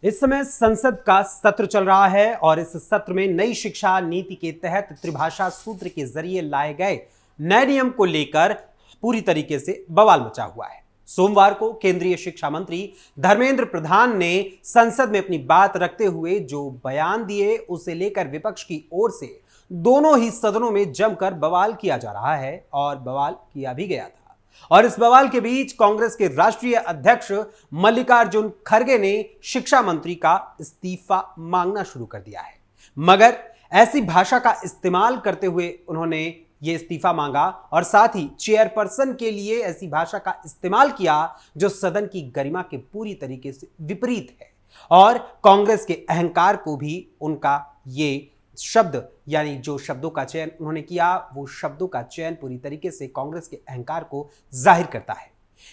इस समय संसद का सत्र चल रहा है और इस सत्र में नई शिक्षा नीति के तहत त्रिभाषा सूत्र के जरिए लाए गए नए नियम को लेकर पूरी तरीके से बवाल मचा हुआ है। सोमवार को केंद्रीय शिक्षा मंत्री धर्मेंद्र प्रधान ने संसद में अपनी बात रखते हुए जो बयान दिए उसे लेकर विपक्ष की ओर से दोनों ही सदनों में जमकर बवाल किया जा रहा है और बवाल किया भी गया था। और इस बवाल के बीच कांग्रेस के राष्ट्रीय अध्यक्ष मल्लिकार्जुन खड़गे ने शिक्षा मंत्री का इस्तीफा मांगना शुरू कर दिया है, मगर ऐसी भाषा का इस्तेमाल करते हुए उन्होंने ये इस्तीफा मांगा और साथ ही चेयरपर्सन के लिए ऐसी भाषा का इस्तेमाल किया जो सदन की गरिमा के पूरी तरीके से विपरीत है और कांग्रेस के अहंकार को भी उनका ये शब्द यानी जो शब्दों का चयन उन्होंने किया वो शब्दों का चयन पूरी तरीके से कांग्रेस के अहंकार को जाहिर करता है।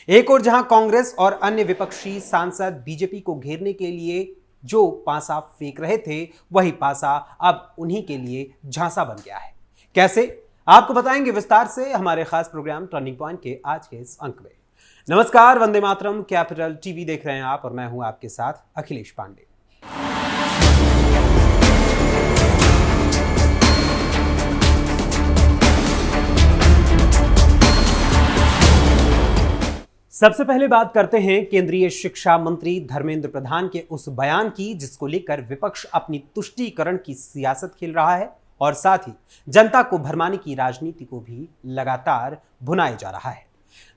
एक और जहां कांग्रेस और अन्य विपक्षी सांसद बीजेपी को घेरने के लिए जो पासा फेंक रहे थे वही पासा अब उन्हीं के लिए झांसा बन गया है। कैसे, आपको बताएंगे विस्तार से हमारे खास प्रोग्राम टर्निंग पॉइंट के आज के इस अंक में। नमस्कार, वंदे मातरम, कैपिटल टीवी देख रहे हैं आप और मैं हूं आपके साथ अखिलेश पांडे। सबसे पहले बात करते हैं केंद्रीय शिक्षा मंत्री धर्मेंद्र प्रधान के उस बयान की जिसको लेकर विपक्ष अपनी तुष्टीकरण की सियासत खेल रहा है और साथ ही जनता को भरमाने की राजनीति को भी लगातार भुनाया जा रहा है।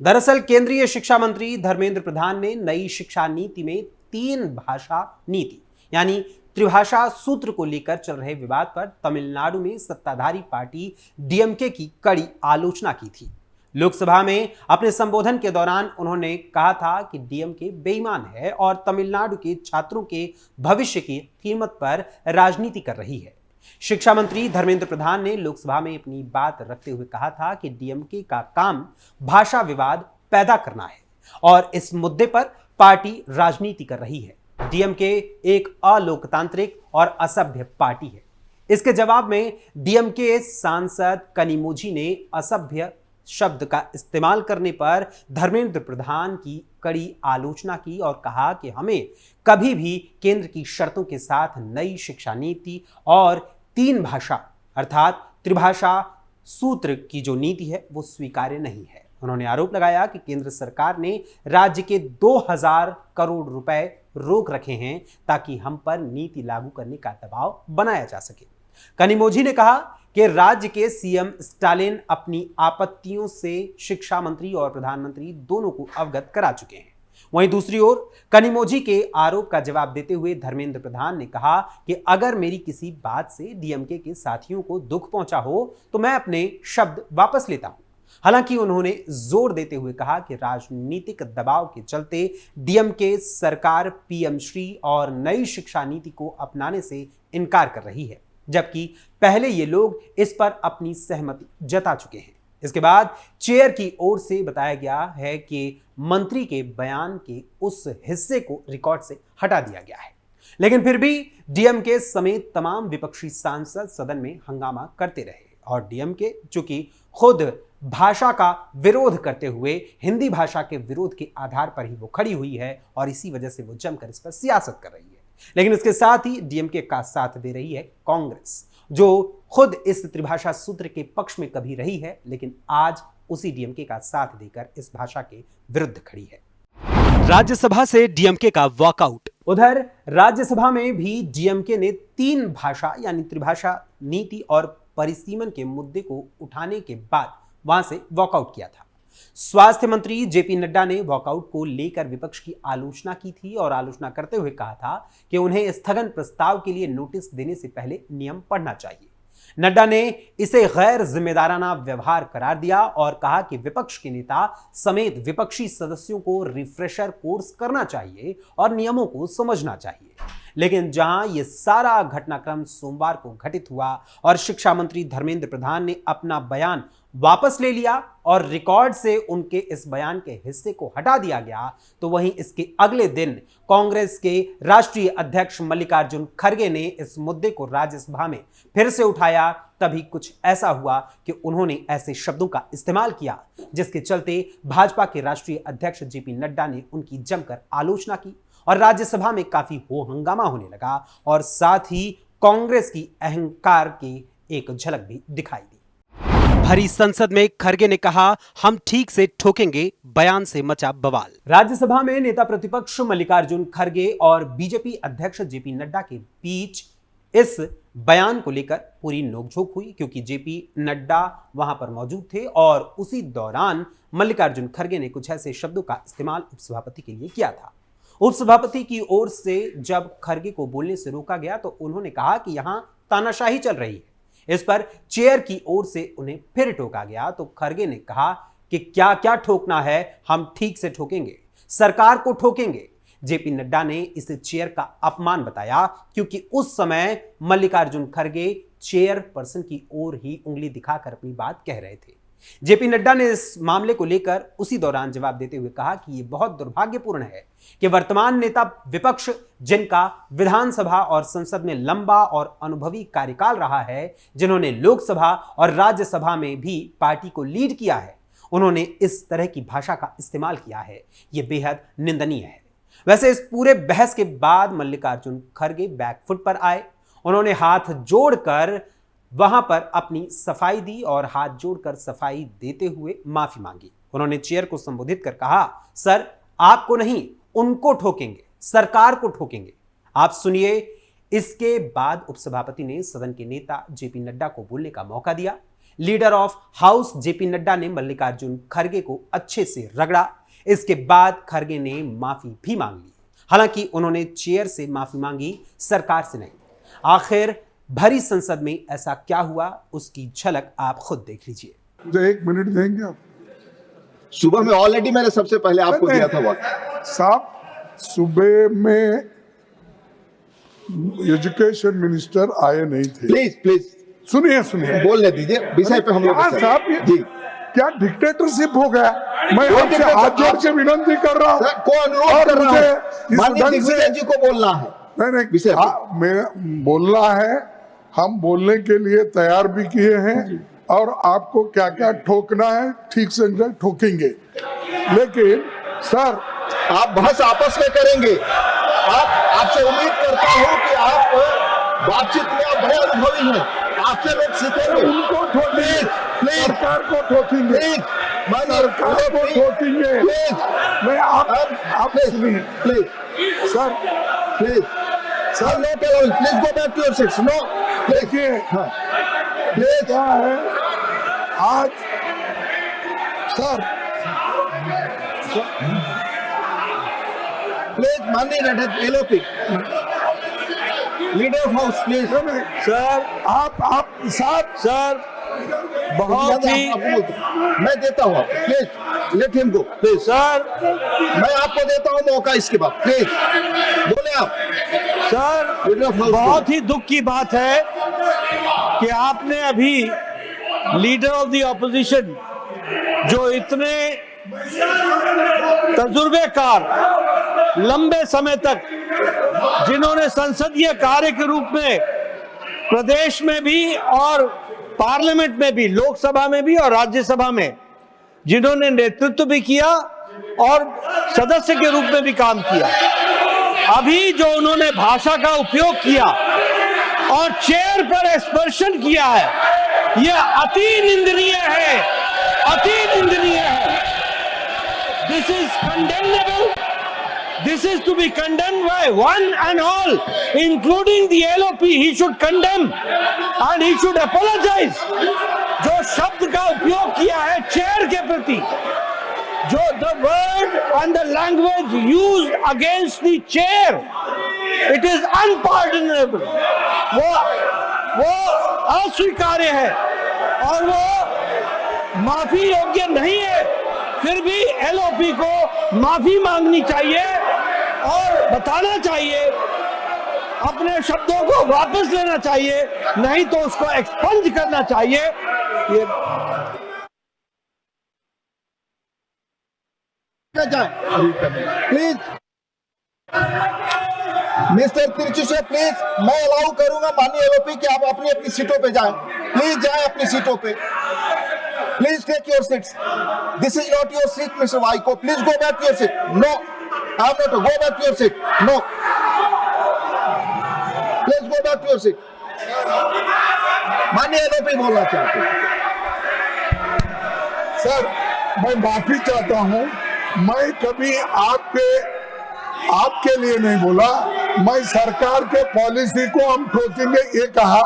दरअसल केंद्रीय शिक्षा मंत्री धर्मेंद्र प्रधान ने नई शिक्षा नीति में 3 भाषा नीति यानी त्रिभाषा सूत्र को लेकर चल रहे विवाद पर तमिलनाडु में सत्ताधारी पार्टी डीएमके की कड़ी आलोचना की थी। लोकसभा में अपने संबोधन के दौरान उन्होंने कहा था कि डीएमके बेईमान है और तमिलनाडु के छात्रों के भविष्य की कीमत पर राजनीति कर रही है। शिक्षा मंत्री धर्मेंद्र प्रधान ने लोकसभा में अपनी बात रखते हुए कहा था कि डीएमके का काम भाषा विवाद पैदा करना है और इस मुद्दे पर पार्टी राजनीति कर रही है। डीएमके एक अलोकतांत्रिक और असभ्य पार्टी है। इसके जवाब में डीएमके सांसद कनिमोझी ने असभ्य शब्द का इस्तेमाल करने पर धर्मेंद्र प्रधान की कड़ी आलोचना की और कहा कि हमें कभी भी केंद्र की शर्तों के साथ नई शिक्षा नीति और 3 भाषा अर्थात त्रिभाषा सूत्र की जो नीति है वो स्वीकार्य नहीं है। उन्होंने आरोप लगाया कि केंद्र सरकार ने राज्य के 2000 करोड़ रुपए रोक रखे हैं ताकि हम पर नीति लागू करने का दबाव बनाया जा सके। कनिमोझी ने कहा कि राज्य के सीएम स्टालिन अपनी आपत्तियों से शिक्षा मंत्री और प्रधानमंत्री दोनों को अवगत करा चुके हैं। वहीं दूसरी ओर कनिमोझी के आरोप का जवाब देते हुए धर्मेंद्र प्रधान ने कहा कि अगर मेरी किसी बात से डीएमके के साथियों को दुख पहुंचा हो तो मैं अपने शब्द वापस लेता हूं। हालांकि उन्होंने जोर देते हुए कहा कि राजनीतिक दबाव के चलते डीएमके सरकार पीएम श्री और नई शिक्षा नीति को अपनाने से इनकार कर रही है, जबकि पहले ये लोग इस पर अपनी सहमति जता चुके हैं। इसके बाद चेयर की ओर से बताया गया है कि मंत्री के बयान के उस हिस्से को रिकॉर्ड से हटा दिया गया है, लेकिन फिर भी डीएमके समेत तमाम विपक्षी सांसद सदन में हंगामा करते रहे और डीएमके चूंकि खुद भाषा का विरोध करते हुए हिंदी भाषा के विरोध के आधार पर ही वो खड़ी हुई है और इसी वजह से वो जमकर इस पर सियासत कर रही है। लेकिन इसके साथ ही डीएमके का साथ दे रही है कांग्रेस, जो खुद इस त्रिभाषा सूत्र के पक्ष में कभी रही है लेकिन आज उसी डीएमके का साथ देकर इस भाषा के विरुद्ध खड़ी है। राज्यसभा से डीएमके का वॉकआउट। उधर राज्यसभा में भी डीएमके ने 3 भाषा यानी त्रिभाषा नीति और परिसीमन के मुद्दे को उठाने के बाद वहां से वॉकआउट किया था। स्वास्थ्य मंत्री जेपी नड्डा ने वॉकआउट को लेकर विपक्ष की आलोचना की थी और आलोचना करते हुए कहा था कि उन्हें स्थगन प्रस्ताव के लिए नोटिस देने से पहले नियम पढ़ना चाहिए। नड्डा ने इसे गैर जिम्मेदाराना व्यवहार करार दिया और कहा कि विपक्ष के नेता समेत विपक्षी सदस्यों को रिफ्रेशर कोर्स करना चाहिए और नियमों को समझना चाहिए। लेकिन जहां यह सारा घटनाक्रम सोमवार को घटित हुआ और शिक्षा मंत्री धर्मेंद्र प्रधान ने अपना बयान वापस ले लिया और रिकॉर्ड से उनके इस बयान के हिस्से को हटा दिया गया, तो वहीं इसके अगले दिन कांग्रेस के राष्ट्रीय अध्यक्ष मल्लिकार्जुन खड़गे ने इस मुद्दे को राज्यसभा में फिर से उठाया। तभी कुछ ऐसा हुआ कि उन्होंने ऐसे शब्दों का इस्तेमाल किया जिसके चलते भाजपा के राष्ट्रीय अध्यक्ष जेपी नड्डा ने उनकी जमकर आलोचना की और राज्यसभा में काफी हो हंगामा होने लगा और साथ ही कांग्रेस की अहंकार की एक झलक भी दिखाई दी। भरी संसद में खरगे ने कहा, हम ठीक से ठोकेंगे, बयान से मचा बवाल। राज्यसभा में नेता प्रतिपक्ष मल्लिकार्जुन खरगे और बीजेपी अध्यक्ष जेपी नड्डा के बीच इस बयान को लेकर पूरी नोकझोंक हुई, क्योंकि जेपी नड्डा वहां पर मौजूद थे और उसी दौरान मल्लिकार्जुन खरगे ने कुछ ऐसे शब्दों का इस्तेमाल उपसभापति के लिए किया था। उपसभापति की ओर से जब खरगे को बोलने से रोका गया तो उन्होंने कहा कि यहां तानाशाही चल रही है। इस पर चेयर की ओर से उन्हें फिर टोका गया तो खरगे ने कहा कि क्या क्या ठोकना है, हम ठीक से ठोकेंगे, सरकार को ठोकेंगे। जेपी नड्डा ने इसे चेयर का अपमान बताया, क्योंकि उस समय मल्लिकार्जुन खरगे चेयरपर्सन की ओर ही उंगली दिखाकर अपनी बात कह रहे थे। जेपी नड्डा ने इस मामले को लेकर उसी दौरान जवाब देते हुए कहा कि यह बहुत दुर्भाग्यपूर्ण है कि वर्तमान नेता विपक्ष, जिनका विधानसभा और संसद में लंबा और अनुभवी कार्यकाल रहा है, जिन्होंने लोकसभा और राज्यसभा में भी पार्टी को लीड किया है, उन्होंने इस तरह की भाषा का इस्तेमाल किया है। यह बेहद निंदनीय है। वैसे इस पूरे बहस के बाद मल्लिकार्जुन खरगे बैकफुट पर आए। उन्होंने हाथ जोड़कर वहां पर अपनी सफाई दी और हाथ जोड़कर सफाई देते हुए माफी मांगी। उन्होंने चेयर को संबोधित कर कहा, सर आपको नहीं, उनको ठोकेंगे, सरकार को ठोकेंगे। आप सुनिए। इसके बाद उपसभापति ने सदन के नेता जेपी नड्डा को बोलने का मौका दिया। Leader of house JP Nadda ने मल्लिकार्जुन खरगे को अच्छे से रगड़ा। इसके बाद खरगे ने माफी भी मांग ली। हालांकि उन्होंने चेयर से माफी मांगी, सरकार से नहीं। आखिर भरी संसद में ऐसा क्या हुआ, उसकी झलक आप खुद देख लीजिए। मुझे 1 मिनट देंगे आप? सुबह में ऑलरेडी मैंने सबसे पहले आपको दिया था वक्त। साहब, सुबह में एजुकेशन मिनिस्टर आए नहीं थे। प्लीज सुनिए बोलने दीजिए, विषय पे हम लोग साहब जी। क्या डिक्टेटरशिप हो गया? मैं आपसे हाथ जोड़ के विनती कर रहा हूँ, को अनुरोध कर रहा हूं, माननीय दिग्विजय जी को बोलना है। नहीं, मैं बोलना है। हम बोलने के लिए तैयार भी किए हैं और आपको क्या क्या ठोकना है ठीक से ठोकेंगे। लेकिन सर, आप बहस आपस में करेंगे। आपसे उम्मीद करता हूं कि आप बातचीत में आप बड़े अनुभवी हैं, आपसे लोग सीखेंगे। उनको ठोकेंगे, सरकार को ठोकेंगे, सरकार को ठोकेंगे। मैं आप सुनिए please sir, please sir, no tell, please go back to your seats. No, देखिए प्लीज। क्या है आज सर, प्लीज माननीय LOP leader of house, please. Sir आप साहब, सर बहुत ही मैं देता हूँ, please let him go, please. Sir, मैं आपको देता हूँ मौका इसके बाद, प्लीज बोले आप। सर, बहुत ही दुख की बात है कि आपने अभी लीडर ऑफ द ऑपोजिशन, जो इतने तजुर्बेकार, लंबे समय तक जिन्होंने संसदीय कार्य के रूप में प्रदेश में भी और पार्लियामेंट में भी, लोकसभा में भी और राज्यसभा में जिन्होंने नेतृत्व भी किया और सदस्य के रूप में भी काम किया, अभी जो उन्होंने भाषा का उपयोग किया और चेयर पर एक्सपर्शन किया है, यह अति निंदनीय है, अति निंदनीय है। This is condemnable. This is to be condemned by one and all, including the LOP. He should condemn and he should apologize. जो शब्द का उपयोग किया है चेयर के प्रति, जो the word and the language used against the chair, it is unpardonable. वो अस्वीकार्य है और वो माफी योग्य नहीं है। फिर भी एलओपी को माफी मांगनी चाहिए और बताना चाहिए, अपने शब्दों को वापस लेना चाहिए, नहीं तो उसको एक्सपंज करना चाहिए। ये प्लीज मिस्टर तिरचुसे, प्लीज मैं अलाउ करूंगा माननीय एलओपी कि आप अपनी अपनी सीटों पे जाएं। प्लीज जाएं अपनी सीटों पे। Please take your seats. This is not your seat, Mr. Vaiko. Please go back to your seat. No. I have not to go back to your seat. No. Please go back to your seat. माननीय NOP बोलना चाहते हैं। Sir, मैं माफी चाहता हूं, मैं कभी आपके लिए नहीं बोला, मैं सरकार के पॉलिसी को हम ठोकेंगे ये कहा।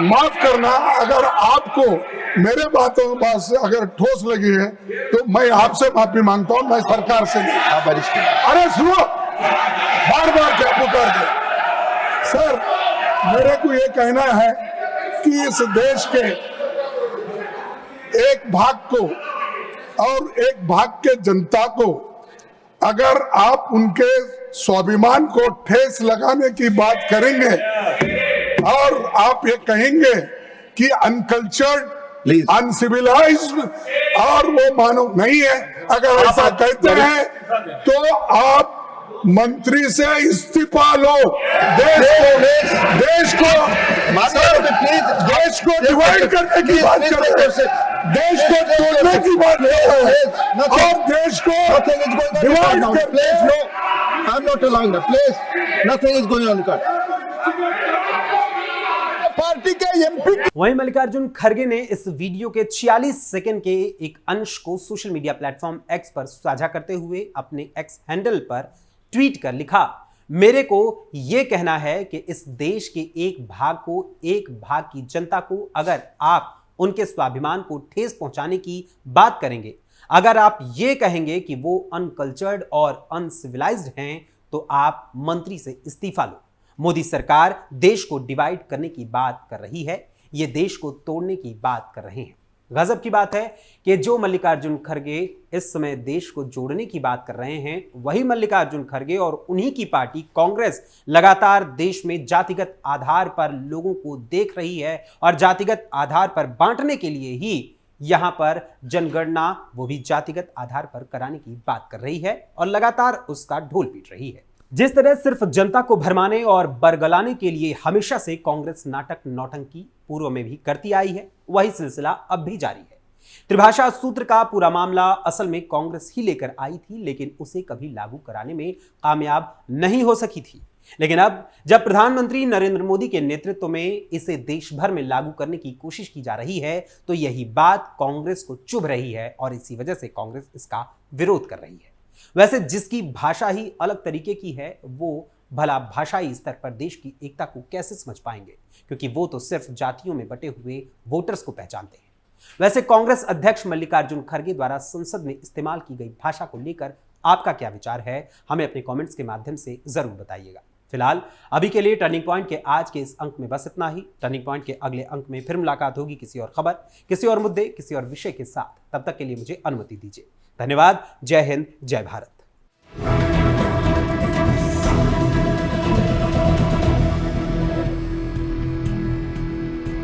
माफ करना, अगर आपको मेरे बातों से अगर ठोस लगी है तो मैं आपसे माफी मांगता हूं, मैं सरकार से नहीं। आप वरिष्ठ हैं। अरे सुनो, बार बार क्या पुकार दे। सर, मेरे को ये कहना है कि इस देश के एक भाग को और एक भाग के जनता को अगर आप उनके स्वाभिमान को ठेस लगाने की बात करेंगे और आप ये कहेंगे कि अनकल्चर्ड, अनसिविलाइज्ड और वो मानव नहीं है, अगर ऐसा कहते हैं तो आप मंत्री से इस्तीफा लो। देश को डिवाइड करने की बात कर रहे हैं, देश को तोड़ने की बात कर रहे हैं और देश को डिवाइड कर। Please, no, I'm not allowing that. Please, nothing is going on. Party के एमपी। वहीं मल्लिकार्जुन खड़गे ने इस वीडियो के 46 सेकंड के एक अंश को सोशल मीडिया प्लेटफॉर्म एक्स पर साझा करते हुए अपने एक्स हैंडल पर ट्वीट कर लिखा, मेरे को यह कहना है कि इस देश के एक भाग की जनता को अगर आप उनके स्वाभिमान को ठेस पहुंचाने की बात करेंगे, अगर आप ये कहेंगे कि वो अनकल्चर्ड और अनसिविलाइज्ड हैं, तो आप मंत्री से इस्तीफा लो। मोदी सरकार देश को डिवाइड करने की बात कर रही है, ये देश को तोड़ने की बात कर रहे हैं। गजब की बात है कि जो मल्लिकार्जुन खड़गे इस समय देश को जोड़ने की बात कर रहे हैं, वही मल्लिकार्जुन खड़गे और उन्हीं की पार्टी कांग्रेस लगातार देश में जातिगत आधार पर लोगों को देख रही है और जातिगत आधार पर बांटने के लिए ही यहां पर जनगणना वो भी जातिगत आधार पर कराने की बात कर रही है और लगातार उसका ढोल पीट रही है। जिस तरह सिर्फ जनता को भरमाने और बरगलाने के लिए हमेशा से कांग्रेस नाटक नौटंकी पूर्व में भी करती आई है, वही सिलसिला अब भी जारी है। त्रिभाषा सूत्र का पूरा मामला असल में कांग्रेस ही लेकर आई थी, लेकिन उसे कभी लागू कराने में कामयाब नहीं हो सकी थी। लेकिन अब जब प्रधानमंत्री नरेंद्र मोदी के नेतृत्व में इसे देश भर में लागू करने की कोशिश की जा रही है, तो यही बात कांग्रेस को चुभ रही है और इसी वजह से कांग्रेस इसका विरोध कर रही है। वैसे जिसकी भाषा ही अलग तरीके की है, वो भला भाषाई स्तर पर देश की एकता को कैसे समझ पाएंगे, क्योंकि वो तो सिर्फ जातियों में बटे हुए वोटर्स को पहचानते हैं। वैसे कांग्रेस अध्यक्ष मल्लिकार्जुन खड़गे द्वारा संसद में इस्तेमाल की गई भाषा को लेकर आपका क्या विचार है, हमें अपने कमेंट्स के माध्यम से जरूर बताइएगा। फिलहाल अभी के लिए टर्निंग पॉइंट के आज के इस अंक में बस इतना ही। टर्निंग पॉइंट के अगले अंक में फिर मुलाकात होगी किसी और खबर, किसी और मुद्दे, किसी और विषय के साथ। तब तक के लिए मुझे अनुमति दीजिए। धन्यवाद। जय हिंद, जय भारत।